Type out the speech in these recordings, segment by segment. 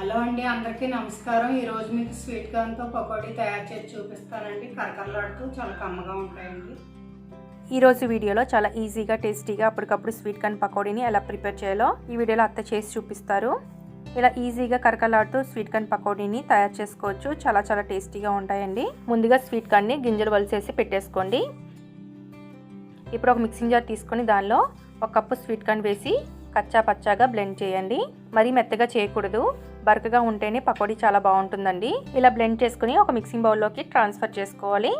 Hello అండి, అందరికీ నమస్కారం. ఈరోజు మీకు స్వీట్ కార్న్తో పకోడీ తయారు చేసి చూపిస్తానండి. కరకరలాడుతూ చాలా కమ్మగా ఉంటాయండి. ఈరోజు వీడియోలో చాలా ఈజీగా టేస్టీగా అప్పటికప్పుడు స్వీట్ కార్న్ పకోడీని ఎలా ప్రిపేర్ చేయాలో ఈ వీడియోలో అత్త చేసి చూపిస్తారు. ఇలా ఈజీగా కరకరలాడుతూ స్వీట్ కార్న్ పకోడీని తయారు చేసుకోవచ్చు. చాలా టేస్టీగా ఉంటాయండి. ముందుగా స్వీట్ కార్న్ని గింజలు వలిసేసి పెట్టేసుకోండి. ఇప్పుడు ఒక మిక్సింగ్ జార్ తీసుకొని దానిలో ఒక కప్పు స్వీట్ కార్న్ వేసి కచ్చా పచ్చాగా బ్లెండ్ చేయండి. మరీ మెత్తగా చేయకూడదు, బరకగా ఉంటేనే పకోడీ చాలా బాగుంటుందండి. ఇలా బ్లెండ్ చేసుకుని ఒక మిక్సింగ్ బౌల్లోకి ట్రాన్స్ఫర్ చేసుకోవాలి.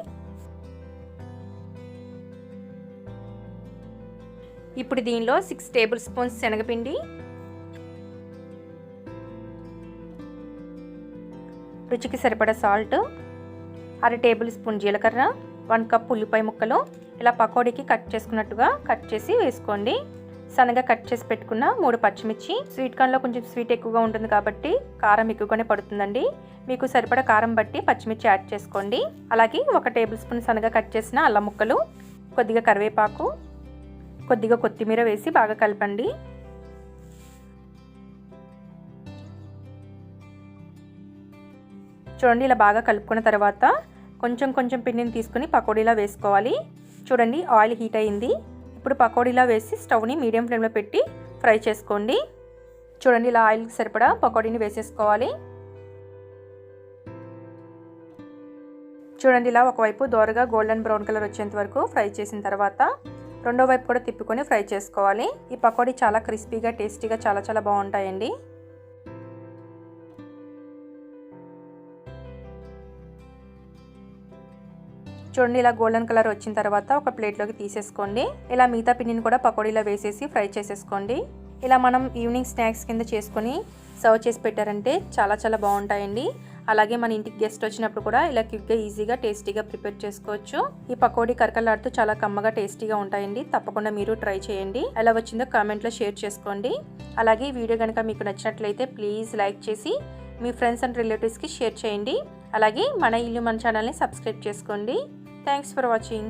ఇప్పుడు దీనిలో 6 టేబుల్ స్పూన్స్ శనగపిండి, రుచికి సరిపడా సాల్ట్, 1/2 టేబుల్ స్పూన్ జీలకర్ర, 1 కప్ ఉల్లిపాయ ముక్కలు ఇలా పకోడీకి కట్ చేసుకున్నట్టుగా కట్ చేసి వేసుకోండి. సన్నగా కట్ చేసి పెట్టుకున్న 3 పచ్చిమిర్చి. స్వీట్ కార్న్లో కొంచెం స్వీట్ ఎక్కువగా ఉంటుంది కాబట్టి కారం ఎక్కువగానే పడుతుందండి. మీకు సరిపడా కారం బట్టి పచ్చిమిర్చి యాడ్ చేసుకోండి. అలాగే 1 టేబుల్ స్పూన్ సన్నగా కట్ చేసిన అల్లం ముక్కలు, కొద్దిగా కరివేపాకు, కొద్దిగా కొత్తిమీర వేసి బాగా కలపండి. చూడండి, ఇలా బాగా కలుపుకున్న తర్వాత కొంచెం పిండిని తీసుకుని పకోడీలా వేసుకోవాలి. చూడండి, ఆయిల్ హీట్ అయింది. ఇప్పుడు పకోడీలా వేసి స్టవ్ని మీడియం ఫ్లేమ్లో పెట్టి ఫ్రై చేసుకోండి. చూడండి, ఇలా ఆయిల్కి సరిపడా పకోడీని వేసేసుకోవాలి. చూడండి, ఇలా ఒకవైపు దోరగా గోల్డెన్ బ్రౌన్ కలర్ వచ్చేంత వరకు ఫ్రై చేసిన తర్వాత రెండో వైపు కూడా తిప్పుకొని ఫ్రై చేసుకోవాలి. ఈ పకోడీ చాలా క్రిస్పీగా టేస్టీగా చాలా బాగుంటాయండి. చూడండి, ఇలా గోల్డెన్ కలర్ వచ్చిన తర్వాత ఒక ప్లేట్లోకి తీసేసుకోండి. ఇలా మిగతా పిండిని కూడా పకోడీలో వేసేసి ఫ్రై చేసేసుకోండి. ఇలా మనం ఈవినింగ్ స్నాక్స్ కింద చేసుకొని సర్వ్ చేసి పెట్టారంటే చాలా బాగుంటాయండి. అలాగే మన ఇంటికి గెస్ట్ వచ్చినప్పుడు కూడా ఇలా క్విక్గా ఈజీగా టేస్టీగా ప్రిపేర్ చేసుకోవచ్చు. ఈ పకోడీ కరకరలాడుతూ చాలా కమ్మగా టేస్టీగా ఉంటాయండి. తప్పకుండా మీరు ట్రై చేయండి. ఎలా వచ్చిందో కామెంట్లో షేర్ చేసుకోండి. అలాగే ఈ వీడియో కనుక మీకు నచ్చినట్లయితే ప్లీజ్ లైక్ చేసి మీ ఫ్రెండ్స్ అండ్ రిలేటివ్స్కి షేర్ చేయండి. అలాగే మన ఇల్లు మన ఛానల్ని సబ్స్క్రైబ్ చేసుకోండి. Thanks for watching.